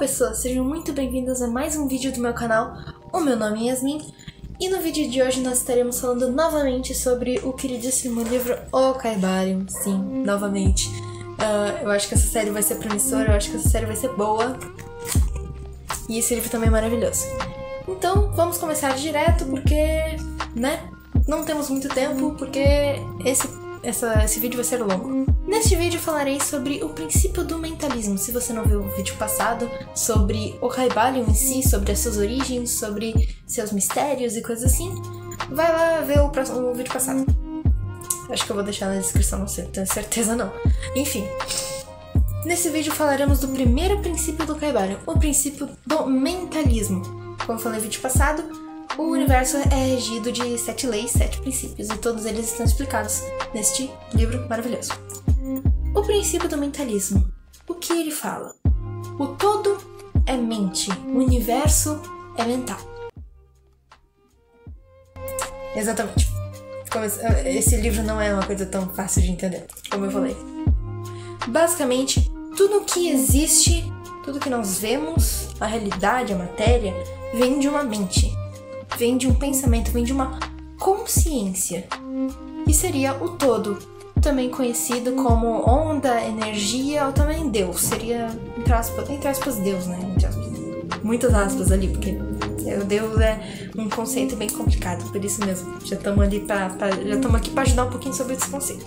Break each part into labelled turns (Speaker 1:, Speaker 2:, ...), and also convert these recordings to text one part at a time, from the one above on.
Speaker 1: pessoas, sejam muito bem-vindas a mais um vídeo do meu canal. O meu nome é Yasmin e no vídeo de hoje nós estaremos falando novamente sobre o queridíssimo livro O Caibalion. Sim, novamente. Eu acho que essa série vai ser promissora, eu acho que essa série vai ser boa. E esse livro também é maravilhoso. Então, vamos começar direto porque, né, não temos muito tempo porque esse vídeo vai ser longo. Neste vídeo falarei sobre o princípio do mentalismo. Se você não viu o vídeo passado, sobre o Caibalion em si, sobre as suas origens, sobre seus mistérios e coisas assim, vai lá ver o vídeo passado. Acho que eu vou deixar na descrição, não sei, tenho certeza não. Enfim, nesse vídeo falaremos do primeiro princípio do Caibalion, o princípio do mentalismo. Como eu falei no vídeo passado, o universo é regido de 7 leis, 7 princípios, e todos eles estão explicados neste livro maravilhoso. O princípio do mentalismo. O que ele fala? O todo é mente, o universo é mental. Exatamente. Esse livro não é uma coisa tão fácil de entender, como eu falei. Basicamente, tudo que existe, tudo que nós vemos, a realidade, a matéria, vem de uma mente. Vem de um pensamento, vem de uma consciência. E seria o todo, também conhecido como onda, energia ou também Deus. Seria, entre aspas, Deus, né? Entre aspas. Muitas aspas ali, porque o Deus é um conceito bem complicado, por isso mesmo. Já estamos aqui para ajudar um pouquinho sobre esse conceito.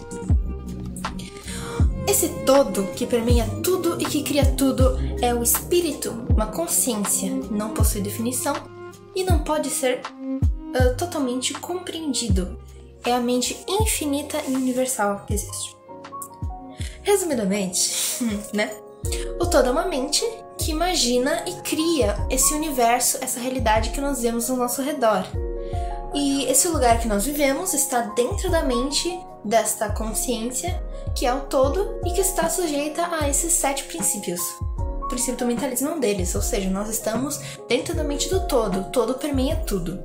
Speaker 1: Esse todo que permeia tudo e que cria tudo é o espírito, uma consciência, não possui definição e não pode ser totalmente compreendido. É a mente infinita e universal que existe. Resumidamente, né? O todo é uma mente que imagina e cria esse universo, essa realidade que nós vemos ao nosso redor. E esse lugar que nós vivemos está dentro da mente desta consciência, que é o todo e que está sujeita a esses 7 princípios. O princípio do mentalismo é um deles, ou seja, nós estamos dentro da mente do todo, o todo permeia tudo.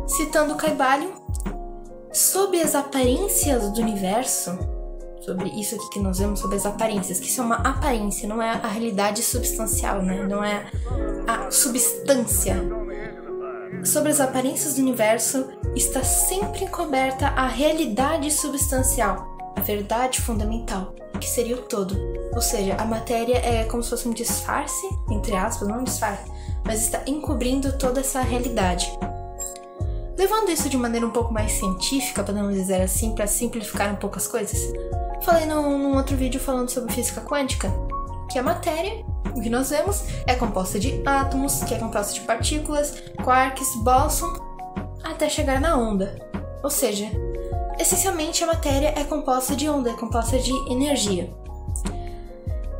Speaker 1: Citando o Caibalion, sob as aparências do universo, sobre isso aqui que nós vemos, sobre as aparências, que isso é uma aparência, não é a realidade substancial, né? Não é a substância. Sobre as aparências do universo está sempre encoberta a realidade substancial, a verdade fundamental, que seria o todo. Ou seja, a matéria é como se fosse um disfarce, entre aspas, não um disfarce, mas está encobrindo toda essa realidade. Levando isso de maneira um pouco mais científica, podemos dizer assim, para simplificar um pouco as coisas, falei num outro vídeo falando sobre física quântica, que a matéria, o que nós vemos, é composta de átomos, que é composta de partículas, quarks, bóson, até chegar na onda. Ou seja, essencialmente a matéria é composta de onda, é composta de energia.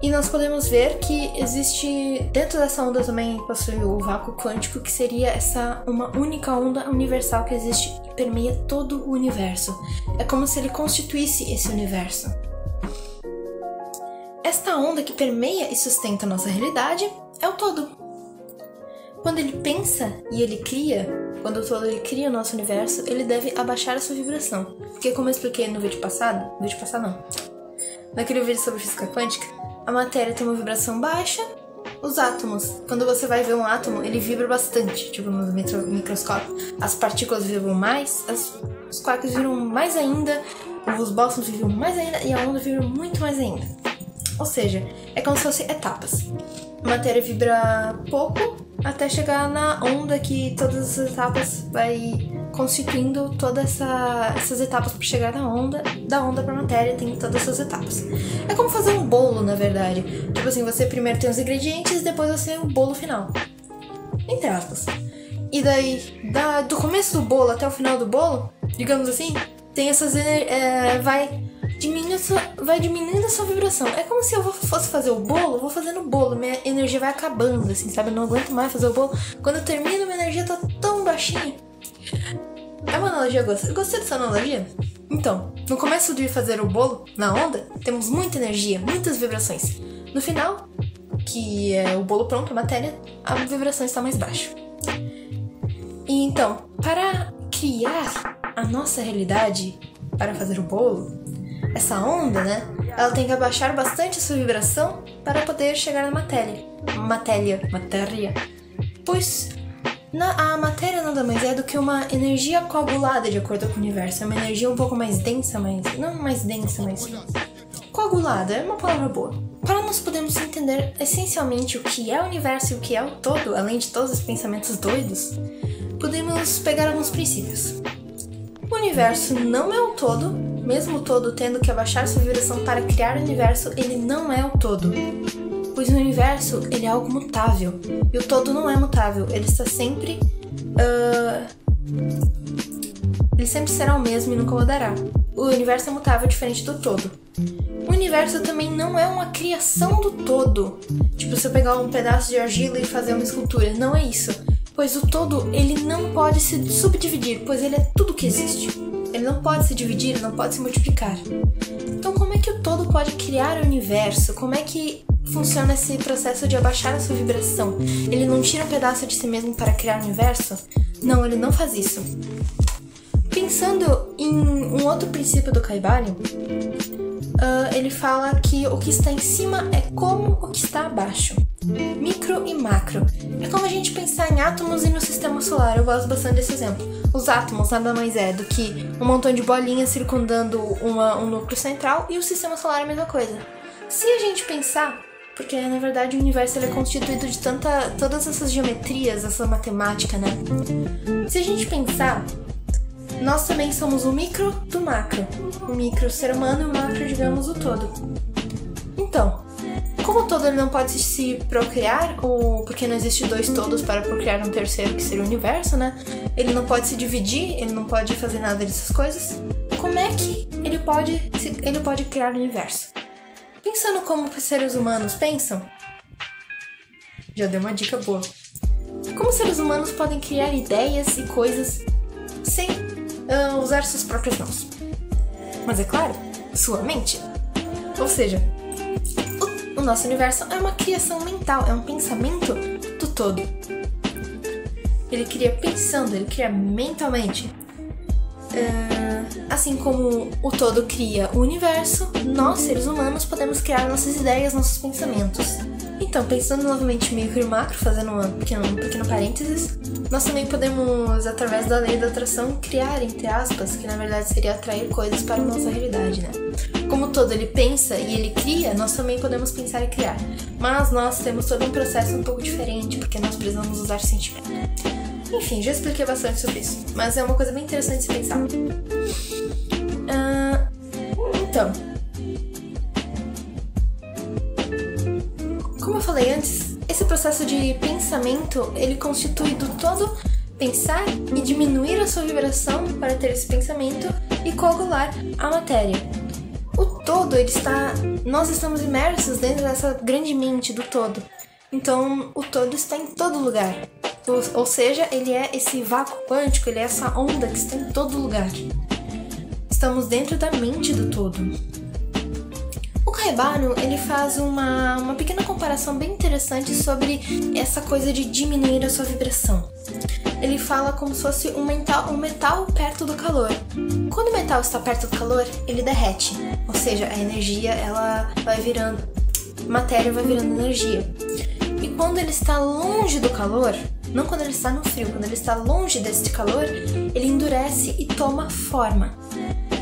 Speaker 1: E nós podemos ver que existe, dentro dessa onda também possui o vácuo quântico, que seria uma única onda universal que existe e permeia todo o universo. É como se ele constituísse esse universo. Esta onda que permeia e sustenta a nossa realidade é o todo. Quando ele pensa e ele cria, quando o todo ele cria o nosso universo, ele deve abaixar a sua vibração. Porque como eu expliquei no vídeo passado não, naquele vídeo sobre física quântica, a matéria tem uma vibração baixa, os átomos, quando você vai ver um átomo, ele vibra bastante, tipo no microscópio. As partículas vibram mais, os quarks vibram mais ainda, os bósons vibram mais ainda e a onda vibra muito mais ainda. Ou seja, é como se fossem etapas. A matéria vibra pouco até chegar na onda, que todas as etapas vai constituindo todas essas etapas para chegar na onda, da onda para a matéria tem todas essas etapas. É como fazer um bolo, na verdade. Tipo assim, você primeiro tem os ingredientes e depois você tem o bolo final. Entre aspas. E daí, do começo do bolo até o final do bolo, digamos assim, tem essas vai diminuindo a sua vibração. É como se eu fosse fazer o bolo, vou fazendo o bolo, minha energia vai acabando, assim, sabe? Eu não aguento mais fazer o bolo. Quando eu termino, minha energia tá tão baixinha. É uma analogia, eu gostei dessa analogia. Então, no começo de fazer o bolo, na onda, temos muita energia, muitas vibrações. No final, que é o bolo pronto, a matéria, a vibração está mais baixa. E então, para criar a nossa realidade, para fazer o bolo, essa onda, né, ela tem que abaixar bastante a sua vibração para poder chegar na matéria. matéria, pois a matéria nada mais é do que uma energia coagulada de acordo com o universo. É uma energia um pouco mais densa, mas não mais densa, mas coagulada, é uma palavra boa. Para nós podermos entender essencialmente o que é o universo e o que é o todo, além de todos os pensamentos doidos, podemos pegar alguns princípios. O universo não é o todo, mesmo o todo tendo que abaixar sua vibração para criar o universo, ele não é o todo. Pois o universo, ele é algo mutável, e o todo não é mutável, ele está sempre... ele sempre será o mesmo e nunca mudará. O universo é mutável, diferente do todo. O universo também não é uma criação do todo. Tipo, se eu pegar um pedaço de argila e fazer uma escultura, não é isso. Pois o todo, ele não pode se subdividir, pois ele é tudo que existe. Ele não pode se dividir, ele não pode se multiplicar. Então como é que o todo pode criar o universo? Como é que funciona esse processo de abaixar a sua vibração? Ele não tira um pedaço de si mesmo para criar o universo? Não, ele não faz isso. Pensando em um outro princípio do Kybalion, ele fala que o que está em cima é como o que está abaixo. Micro e macro. É como a gente pensar em átomos e no sistema solar. Eu gosto bastante desse exemplo. Os átomos nada mais é do que um montão de bolinhas circundando um núcleo central, e o sistema solar é a mesma coisa. Se a gente pensar, porque na verdade o universo ele é constituído de todas essas geometrias, essa matemática, né? Se a gente pensar, nós também somos o micro do macro. O micro, o ser humano, e o macro, digamos, o todo. Então, como o todo ele não pode se procriar, ou porque não existe dois todos para procriar um terceiro, que seria o universo, né? Ele não pode se dividir, ele não pode fazer nada dessas coisas. Como é que ele pode criar o universo? Pensando como os seres humanos pensam, já deu uma dica boa. Como os seres humanos podem criar ideias e coisas sem usar suas próprias mãos? Mas é claro, sua mente. Ou seja, o nosso universo é uma criação mental, é um pensamento do todo. Ele cria pensando, ele cria mentalmente. Assim como o todo cria o universo, nós, seres humanos, podemos criar nossas ideias, nossos pensamentos. Então, pensando novamente em micro e macro, fazendo um pequeno parênteses, nós também podemos, através da lei da atração, criar, entre aspas, que na verdade seria atrair coisas para a nossa realidade, né? Como o todo ele pensa e ele cria, nós também podemos pensar e criar. Mas nós temos todo um processo um pouco diferente, porque nós precisamos usar sentimento. Enfim, já expliquei bastante sobre isso, mas é uma coisa bem interessante de se pensar. Então, como eu falei antes, esse processo de pensamento, ele constitui do todo pensar e diminuir a sua vibração para ter esse pensamento e coagular a matéria. O todo, nós estamos imersos dentro dessa grande mente do todo. Então, o todo está em todo lugar. Ou seja, ele é esse vácuo quântico, ele é essa onda que está em todo lugar. Estamos dentro da mente do todo. O Kybalion, ele faz uma pequena comparação bem interessante sobre essa coisa de diminuir a sua vibração. Ele fala como se fosse um metal perto do calor. Quando o metal está perto do calor, ele derrete. Ou seja, a energia, ela vai virando... matéria vai virando energia. E quando ele está longe do calor, não quando ele está no frio, quando ele está longe desse calor, ele endurece e toma forma.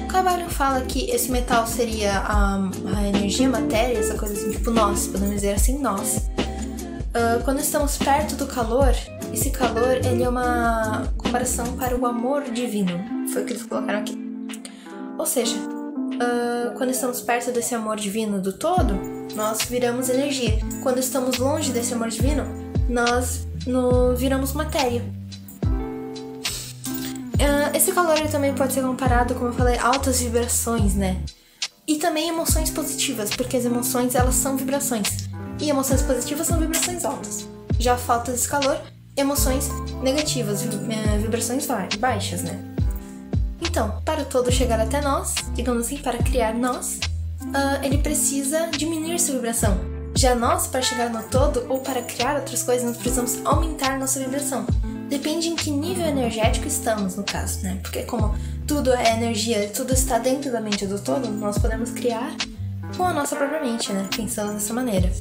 Speaker 1: O Kybalion fala que esse metal seria a energia, a matéria, essa coisa assim, tipo nós, podemos dizer assim, nós. Quando estamos perto do calor, esse calor ele é uma comparação para o amor divino. Foi o que eles colocaram aqui. Ou seja, quando estamos perto desse amor divino do todo, nós viramos energia. Quando estamos longe desse amor divino, nós viramos matéria. Esse calor ele também pode ser comparado, como eu falei, a altas vibrações, né? E também emoções positivas, porque as emoções elas são vibrações. E emoções positivas são vibrações altas. Já a falta desse calor, emoções negativas, vibrações baixas, né? Então, para o todo chegar até nós, digamos assim, para criar nós, ele precisa diminuir sua vibração. Já nós, para chegar no todo ou para criar outras coisas, nós precisamos aumentar nossa vibração. Depende em que nível energético estamos, no caso, né? Porque como tudo é energia, tudo está dentro da mente do todo, nós podemos criar com a nossa própria mente, né? Pensando dessa maneira.